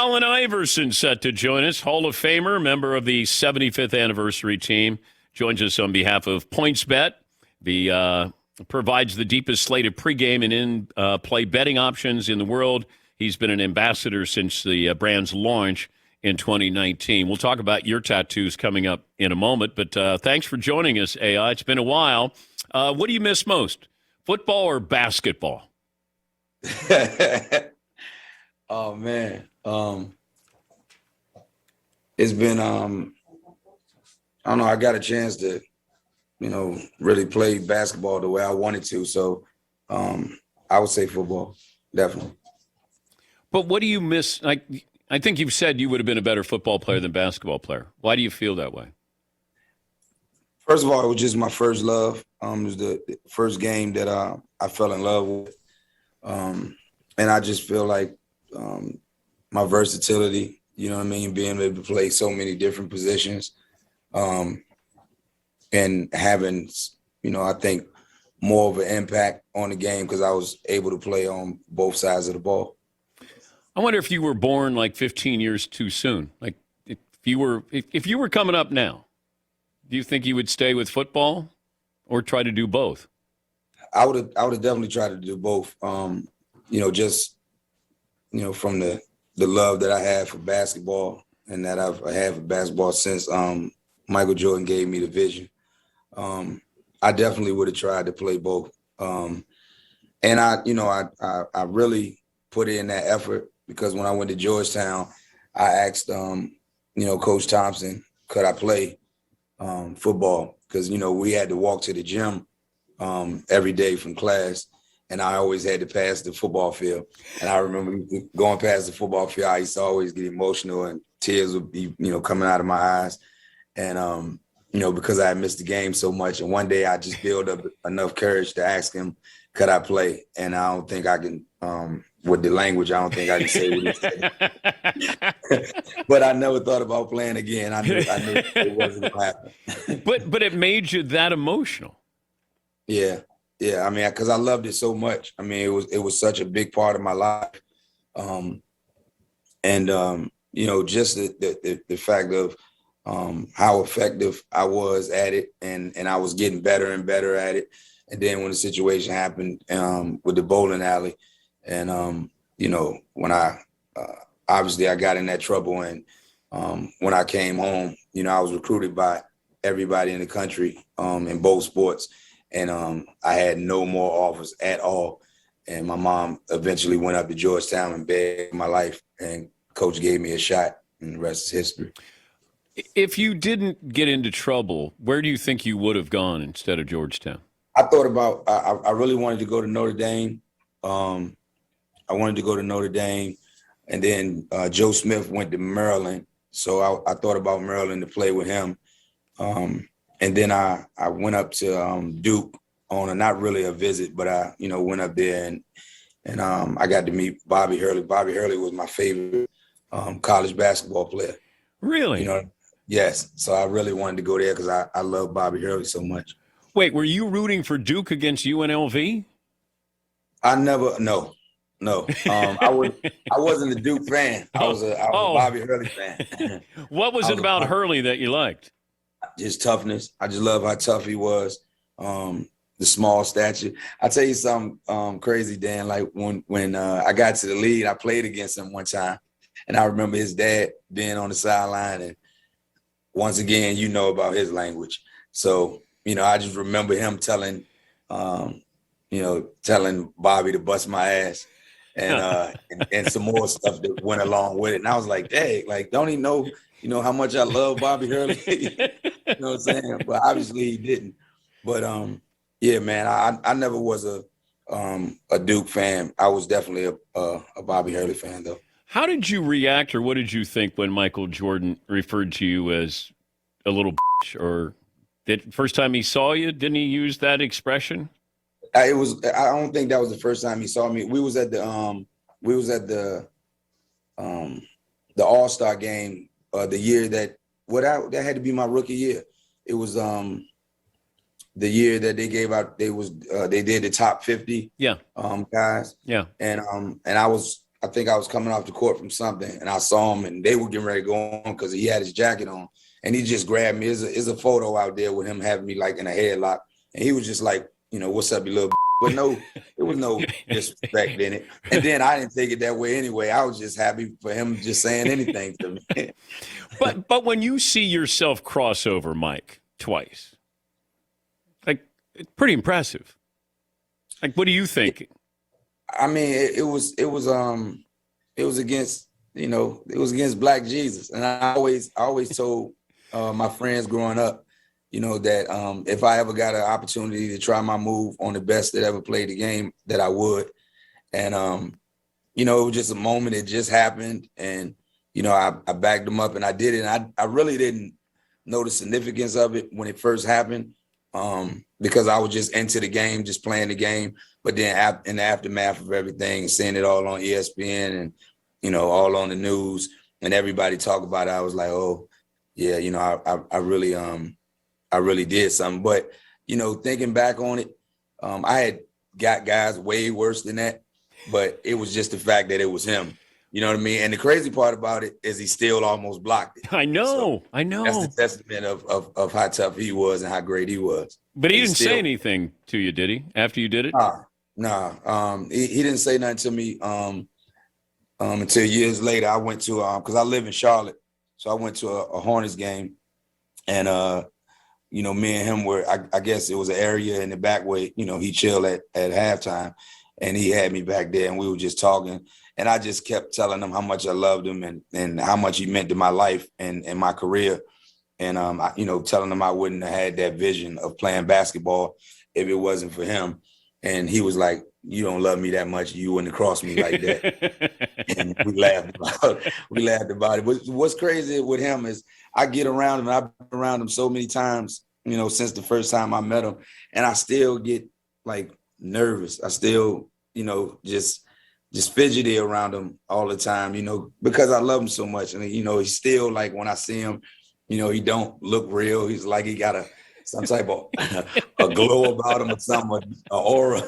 Allen Iverson set to join us, Hall of Famer, member of the 75th anniversary team, joins us on behalf of PointsBet. Provides the deepest slate of pregame and in-play betting options in the world. He's been an ambassador since the brand's launch in 2019. We'll talk about your tattoos coming up in a moment, but thanks for joining us, AI. It's been a while. What do you miss most, football or basketball? Oh, man. It's been, I don't know, I got a chance to, really play basketball the way I wanted to. So I would say football, definitely. But what do you miss? Like, I think you've said you would have been a better football player than basketball player. Why do you feel that way? First of all, it was just my first love. It was the first game that I fell in love with. And I just feel like my versatility, being able to play so many different positions and having, I think more of an impact on the game because I was able to play on both sides of the ball. I wonder if you were born like 15 years too soon. Like if you were coming up now, do you think you would stay with football or try to do both? I would have definitely tried to do both. Just from the love that I have for basketball and that I've had for basketball since Michael Jordan gave me the vision. I definitely would have tried to play both. And I really put in that effort because when I went to Georgetown, I asked, Coach Thompson, could I play football? Because, we had to walk to the gym every day from class. And I always had to pass the football field. And I remember going past the football field, I used to always get emotional and tears would be, coming out of my eyes. And, because I had missed the game so much. And one day I just built up enough courage to ask him, could I play? And I don't think I can, with the language, I don't think I can say what he said. But I never thought about playing again. I knew it wasn't going to happen. But it made you that emotional. Yeah. Yeah, I mean, because I loved it so much. I mean, it was such a big part of my life, just the fact of how effective I was at it, and I was getting better and better at it. And then when the situation happened with the bowling alley, and when I obviously I got in that trouble, and when I came home, I was recruited by everybody in the country in both sports. And I had no more offers at all. And my mom eventually went up to Georgetown and begged my life. And coach gave me a shot, and the rest is history. If you didn't get into trouble, where do you think you would have gone instead of Georgetown? I thought about, I really wanted to go to Notre Dame. I wanted to go to Notre Dame. And then Joe Smith went to Maryland. So I thought about Maryland to play with him. And then I went up to Duke on not really a visit, but I, went up there and I got to meet Bobby Hurley. Bobby Hurley was my favorite college basketball player. Really? Yes. So I really wanted to go there because I love Bobby Hurley so much. Wait, were you rooting for Duke against UNLV? No. I wasn't a Duke fan. I was a Bobby Hurley fan. What was it about Hurley that you liked? Just toughness. I just love how tough he was. The small stature. I'll tell you something crazy, Dan. Like when I got to the league, I played against him one time. And I remember his dad being on the sideline. And once again, about his language. So, I just remember him telling Bobby to bust my ass and some more stuff that went along with it. And I was like, dang, like, don't he know, how much I love Bobby Hurley? You know what I'm saying? But obviously he didn't. But yeah, man, I never was a Duke fan. I was definitely a Bobby Hurley fan, though. How did you react, or what did you think when Michael Jordan referred to you as a little bitch? Or first time he saw you, didn't he use that expression? I don't think that was the first time he saw me. We was at the All-Star game the year that had to be my rookie year. It was the year that they gave out. They did the top 50 guys. Yeah. And I was I think I was coming off the court from something, and I saw him, and they were getting ready to go on because he had his jacket on, and he just grabbed me. There's a photo out there with him having me like in a headlock, and he was just like, what's up, you little. But no, there was no disrespect in it. And then I didn't take it that way anyway. I was just happy for him just saying anything to me. But when you see yourself cross over Mike twice, like, it's pretty impressive. Like, what are you thinking? I mean, it was against, it was against Black Jesus. And I always told my friends growing up, that if I ever got an opportunity to try my move on the best that ever played the game, that I would. And, it was just a moment. It just happened. And, I backed them up and I did it. And I really didn't know the significance of it when it first happened, because I was just into the game, just playing the game. But then in the aftermath of everything, seeing it all on ESPN and, all on the news and everybody talk about it, I was like, oh, yeah, I really did something. But, thinking back on it, I had got guys way worse than that, but it was just the fact that it was him. You know what I mean? And the crazy part about it is he still almost blocked it. I know. That's the testament of how tough he was and how great he was. But he didn't say anything to you, did he, after you did it? No. He didn't say nothing to me until years later. I went to, because I live in Charlotte, so I went to a Hornets game. And, me and him were, I guess it was an area in the back where, he chilled at halftime. And he had me back there and we were just talking. And I just kept telling him how much I loved him and how much he meant to my life and my career. And, telling him I wouldn't have had that vision of playing basketball if it wasn't for him. And he was like, you don't love me that much. You wouldn't have crossed me like that. And we laughed about it. But what's crazy with him is I get around him. I've been around him so many times, since the first time I met him. And I still get like nervous. I still, just fidgety around him all the time, because I love him so much. And, he's still like, when I see him, he don't look real. He's like, he got some type of a glow about him or something, an aura.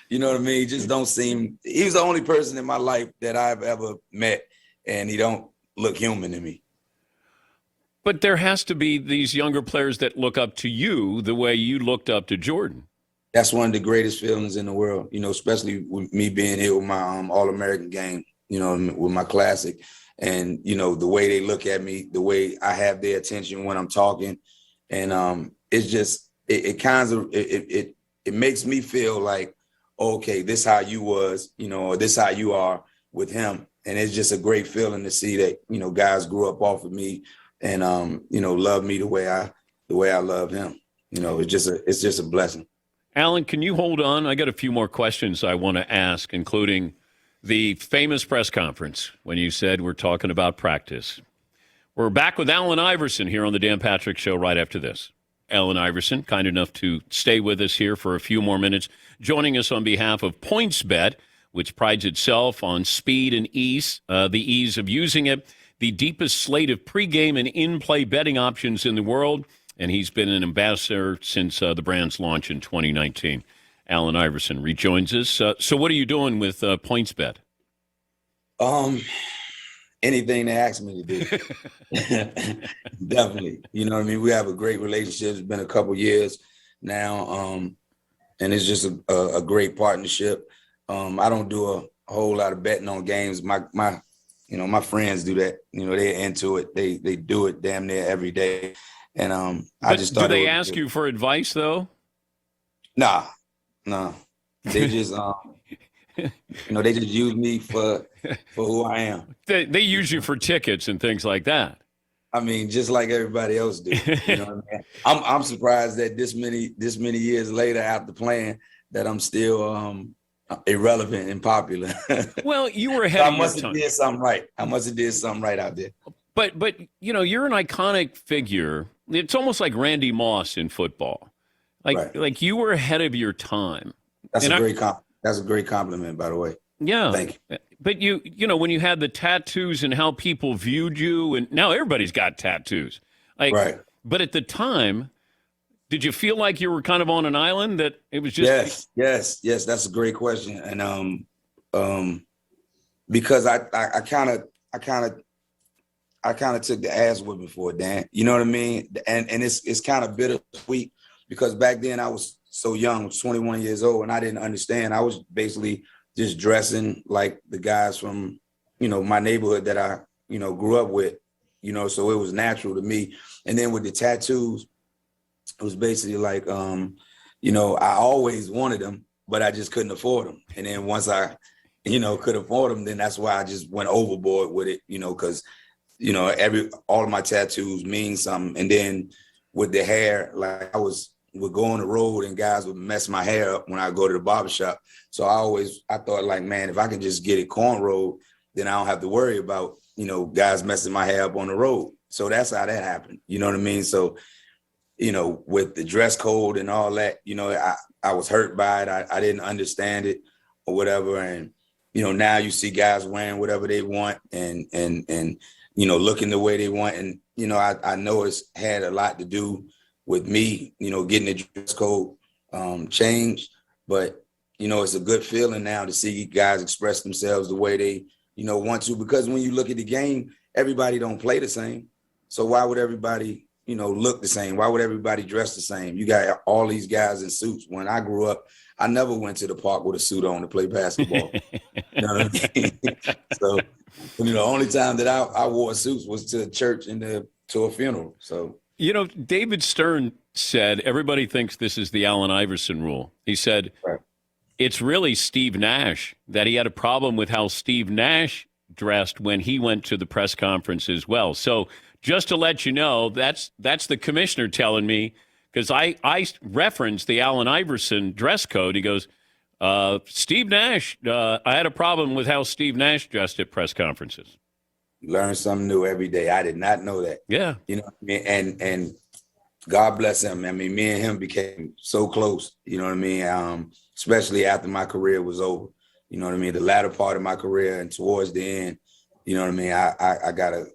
You know what I mean? He just don't seem, he's the only person in my life that I've ever met and he don't look human to me. But there has to be these younger players that look up to you the way you looked up to Jordan. That's one of the greatest feelings in the world, especially with me being here with my All-American game, with my classic. And, the way they look at me, the way I have their attention when I'm talking. And it's just, it makes me feel like, okay, this how you was, or this how you are with him. And it's just a great feeling to see that, guys grew up off of me and, love me the way I love him. It's just a blessing. Allen, can you hold on? I got a few more questions I want to ask, including the famous press conference when you said we're talking about practice. We're back with Allen Iverson here on the Dan Patrick Show right after this. Allen Iverson, kind enough to stay with us here for a few more minutes, joining us on behalf of PointsBet, which prides itself on speed and ease, the ease of using it, the deepest slate of pregame and in-play betting options in the world. And he's been an ambassador since the brand's launch in 2019. Allen Iverson rejoins us. So what are you doing with PointsBet? Anything they ask me to do. Definitely. You know what I mean? We have a great relationship. It's been a couple years now. And it's just a great partnership. I don't do a whole lot of betting on games. My friends do that. They're into it. They do it damn near every day. And I just thought. Do they ask you for advice though? Nah. They just they just use me for who I am. They use you for tickets and things like that. I mean, just like everybody else do. You know what I mean? I'm surprised that this many years later after playing that I'm still irrelevant and popular. Well, you were ahead of your time. I must have did something right out there. But you're an iconic figure. It's almost like Randy Moss in football. Like you were ahead of your time. That's a great compliment, by the way. Yeah. Thank you. But when you had the tattoos and how people viewed you, and now everybody's got tattoos. Right. But at the time, did you feel like you were kind of on an island that it was just? Yes. That's a great question. And because I kind of took the ass whipping for it, Dan. You know what I mean? And it's kind of bittersweet because back then I was so young, I was 21 years old, and I didn't understand. I was basically just dressing like the guys from, my neighborhood that I, grew up with, so it was natural to me. And then with the tattoos, it was basically like, I always wanted them, but I just couldn't afford them. And then once I, could afford them, then that's why I just went overboard with it, because, all of my tattoos mean something. And then with the hair, like would go on the road and guys would mess my hair up when I go to the barbershop. So I thought like, man, if I can just get it cornrowed, then I don't have to worry about, guys messing my hair up on the road. So that's how that happened. You know what I mean? So, with the dress code and all that, I was hurt by it. I didn't understand it or whatever. And, now you see guys wearing whatever they want and looking the way they want. And, I know it's had a lot to do with me, getting the dress code changed. But, it's a good feeling now to see guys express themselves the way they, want to. Because when you look at the game, everybody don't play the same. So why would everybody look the same? Why would everybody dress the same? You got all these guys in suits. When I grew up, I never went to the park with a suit on to play basketball. You know what I mean? So, the only time that I wore suits was to church and to a funeral. So, David Stern said everybody thinks this is the Allen Iverson rule. He said, right. It's really Steve Nash, that he had a problem with how Steve Nash dressed when he went to the press conference as well. So, just to let you know, that's the commissioner telling me, because I referenced the Allen Iverson dress code. He goes, Steve Nash, I had a problem with how Steve Nash dressed at press conferences. Learn something new every day. I did not know that. Yeah. You know what I mean? And God bless him. I mean, me and him became so close, you know what I mean? Especially after my career was over. You know what I mean? The latter part of my career and towards the end, you know what I mean? I got a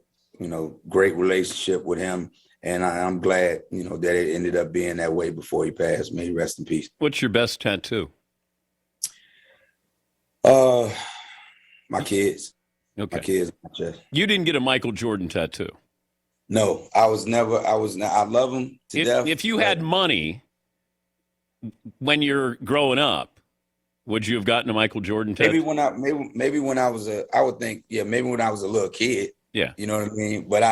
great relationship with him. And I'm glad, that it ended up being that way before he passed. May he rest in peace. What's your best tattoo? My kids. Okay. My kids. My chest. You didn't get a Michael Jordan tattoo? No, I love him to death. If you had money when you're growing up, would you have gotten a Michael Jordan tattoo? Maybe when I was maybe when I was a little kid. Yeah. You know what I mean? But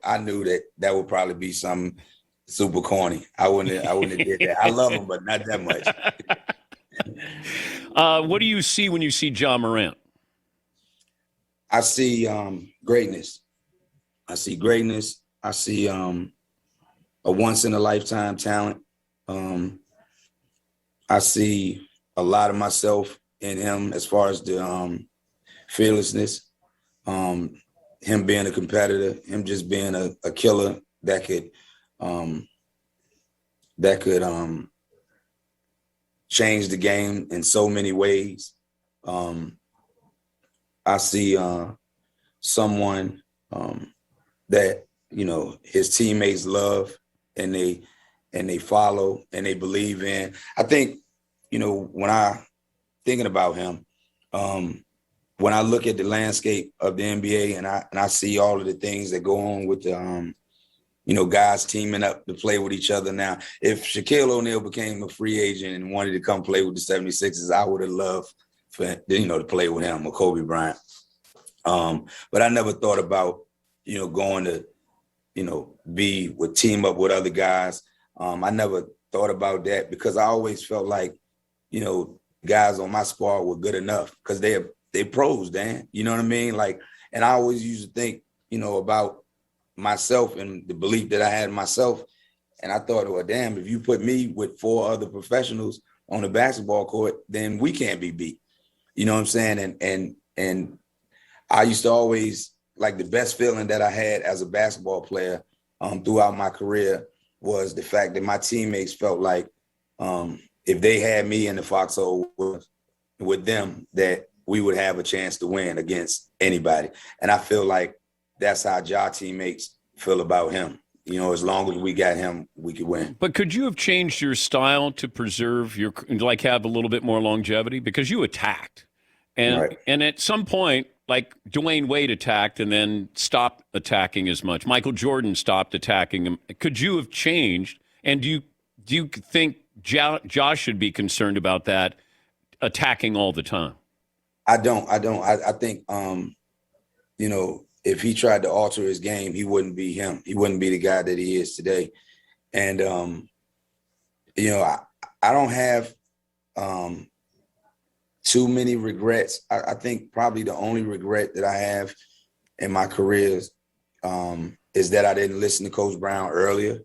I knew that would probably be something super corny. I wouldn't have did that. I love him, but not that much. What do you see when you see John Morant? I see greatness. I see greatness. I see a once in a lifetime talent. I see a lot of myself in him as far as the fearlessness. Him being a competitor, him just being a killer that could change the game in so many ways. I see someone that his teammates love and they follow and they believe in. I think when I thinking about him. When I look at the landscape of the NBA and I see all of the things that go on with the, guys teaming up to play with each other now. If Shaquille O'Neal became a free agent and wanted to come play with the 76ers, I would have loved for, to play with him or Kobe Bryant. But I never thought about, going to, team up with other guys. I never thought about that because I always felt like, guys on my squad were good enough because they pros, Dan. You know what I mean? Like, and I always used to think, about myself and the belief that I had in myself. And I thought, well, damn, if you put me with 4 other professionals on the basketball court, then we can't be beat. You know what I'm saying? And I used to always, like, the best feeling that I had as a basketball player throughout my career was the fact that my teammates felt like if they had me in the foxhole with them, that we would have a chance to win against anybody. And I feel like that's how Ja teammates feel about him. As long as we got him, we could win. But could you have changed your style to preserve have a little bit more longevity? Because you attacked. And Right. and at some point, like Dwayne Wade attacked and then stopped attacking as much. Michael Jordan stopped attacking him. Could you have changed? And do you think Josh should be concerned about that attacking all the time? I don't. I think if he tried to alter his game, he wouldn't be him. He wouldn't be the guy that he is today. And I don't have too many regrets. I think probably the only regret that I have in my career is that I didn't listen to Coach Brown earlier.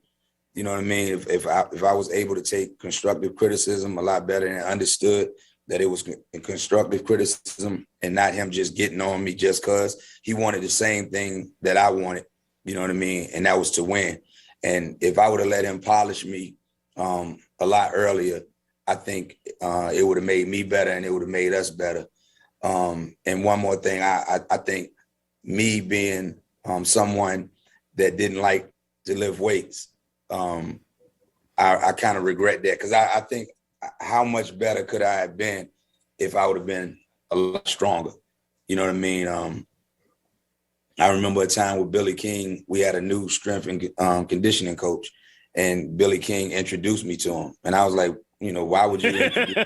You know what I mean? If I was able to take constructive criticism a lot better and understood that it was constructive criticism and not him just getting on me just because he wanted the same thing that I wanted, you know what I mean? And that was to win. And if I would have let him polish me a lot earlier, I think it would have made me better and it would have made us better. And one more thing, I think me being someone that didn't like to lift weights, I kind of regret that because I think how much better could I have been if I would have been a lot stronger? You know what I mean? I remember a time with Billy King, we had a new strength and conditioning coach, and Billy King introduced me to him. And I was like, why would you introduce me?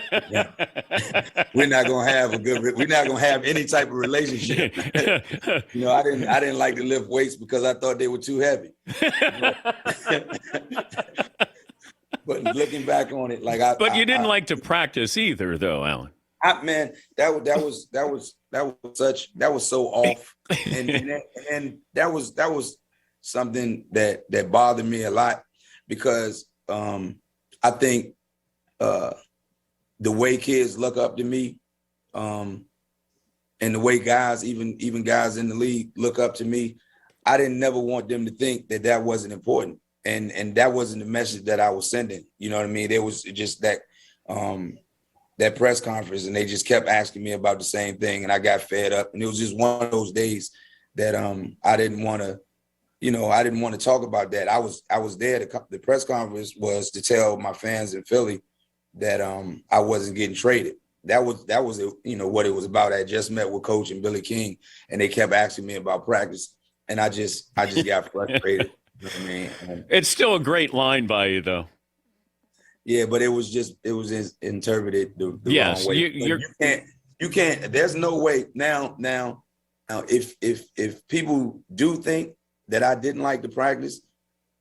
We're not gonna have any type of relationship. I didn't like to lift weights because I thought they were too heavy. But looking back on it, But you didn't like to practice either, though, Alan. Man, that was so off, and that was something that bothered me a lot because I think the way kids look up to me, and the way guys, even guys in the league, look up to me, I didn't never want them to think that wasn't important. And that wasn't the message that I was sending. You know what I mean? There was just that press conference, and they just kept asking me about the same thing, and I got fed up. And it was just one of those days that I didn't want to talk about that. I was there. The press conference was to tell my fans in Philly that I wasn't getting traded. That was what it was about. I just met with Coach and Billy King, and they kept asking me about practice, and I just got frustrated. You know what I mean? It's still a great line by you, though. Yeah, but it was interpreted the wrong way. You can't. There's no way now. If people do think that I didn't like to practice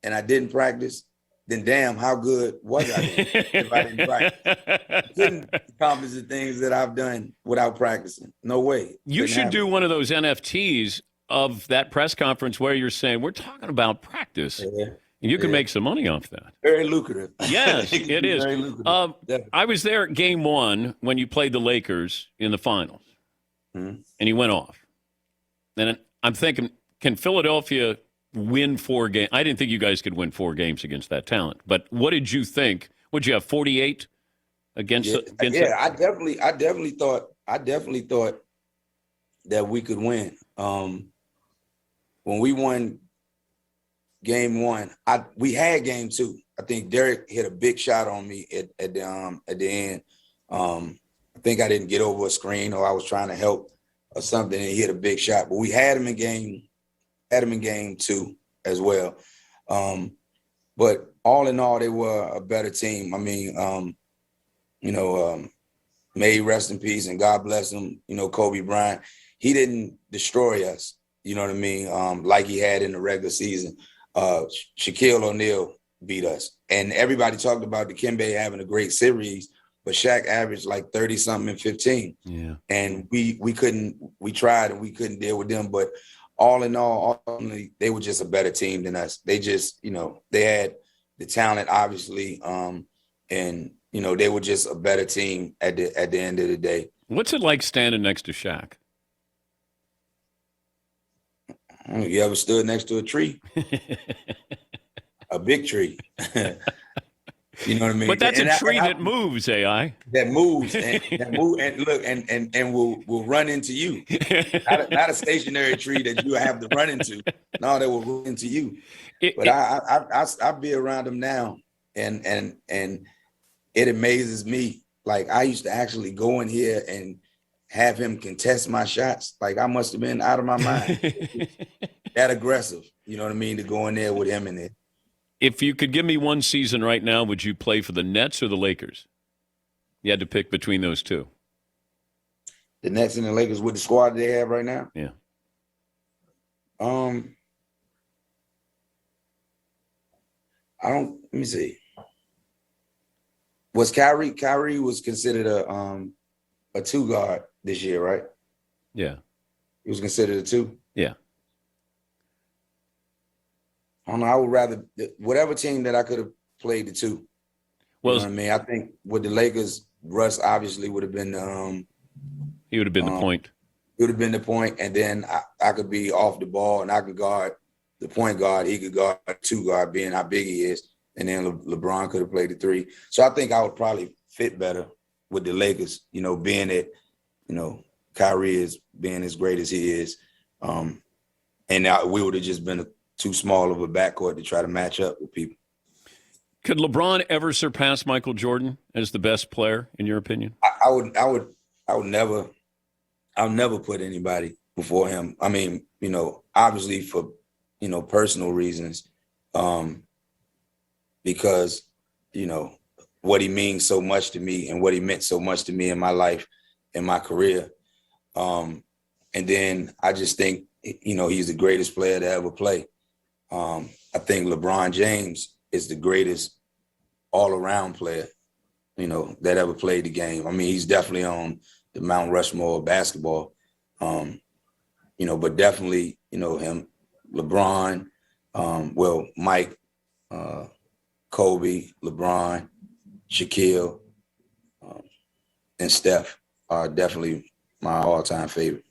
and I didn't practice, then damn, how good was I if I didn't practice? I couldn't accomplish the things that I've done without practicing. No way. You should do one of those NFTs of that press conference where you're saying, we're talking about practice. Yeah. And you can make some money off that. Very lucrative. Yes, it is. Very lucrative. I was there at game one when you played the Lakers in the finals, and you went off. And I'm thinking, can Philadelphia win 4 games? I didn't think you guys could win 4 games against that talent. But what did you think? Would you have 48 against? Yeah, I definitely thought that we could win. When we won game 1, we had game 2. I think Derek hit a big shot on me at the end. I think I didn't get over a screen, or I was trying to help or something, and he hit a big shot. But we had him in game 2 as well. But all in all, they were a better team. I mean, may rest in peace and God bless him. Kobe Bryant, he didn't destroy us. You know what I mean? Like he had in the regular season. Shaquille O'Neal beat us. And everybody talked about Dikembe having a great series, but Shaq averaged like 30-something and 15. Yeah. And we tried and we couldn't deal with them. But all in all, ultimately, they were just a better team than us. They just, they had the talent, obviously, and, they were just a better team at the end of the day. What's it like standing next to Shaq? You ever stood next to a tree? A big tree. You know what I mean? But that's a tree that moves, AI. That moves and look and will run into you. Not a stationary tree that you have to run into. No, that will run into you. But I be around them now, and it amazes me. Like I used to actually go in here and have him contest my shots, like I must have been out of my mind. That aggressive, you know what I mean, to go in there with him in it. If you could give me one season right now, would you play for the Nets or the Lakers? You had to pick between those two. The Nets and the Lakers with the squad they have right now? Yeah. Let me see. Was Kyrie was considered a two guard this year, right? Yeah. He was considered a two? Yeah. I don't know. I would rather whatever team that I could have played the two. Well, you know what I mean? I think with the Lakers, Russ obviously would have been he would have been the point. It would have been the point, and then I could be off the ball and I could guard the point guard. He could guard two guard, being how big he is, and then LeBron could have played the three. So I think I would probably fit better with the Lakers, you know, being that, you know, Kyrie is being as great as he is, and we would have just been too small of a backcourt to try to match up with people. Could LeBron ever surpass Michael Jordan as the best player, in your opinion? I would never put anybody before him. I mean, you know, obviously for, you know, personal reasons, because, you know, what he means so much to me and what he meant so much to me in my life, in my career. And then I just think, you know, he's the greatest player to ever play. I think LeBron James is the greatest all-around player, you know, that ever played the game. I mean, he's definitely on the Mount Rushmore of basketball, you know, but definitely, you know, him, LeBron, Mike, Kobe, LeBron, Shaquille, and Steph are definitely my all-time favorite.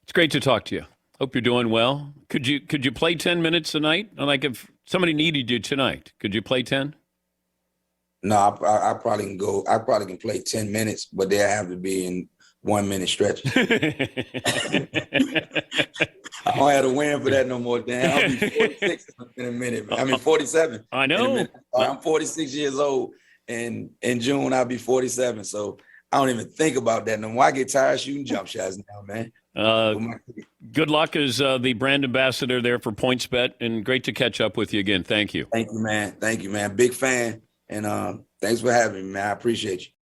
It's great to talk to you. Hope you're doing well. Could you play 10 minutes a night? Like if somebody needed you tonight, could you play 10? No, I probably can go. I probably can play 10 minutes, but they'll have to be in 1 minute stretches. I don't have to win for that no more, Dan. I'll be 46 in a minute. I mean, 47. I know. I'm 46 years old, and in June I'll be 47. So I don't even think about that no more. I get tired shooting jump shots now, man. Good luck as the brand ambassador there for PointsBet, and great to catch up with you again. Thank you. Thank you, man. Thank you, man. Big fan, and thanks for having me, man. I appreciate you.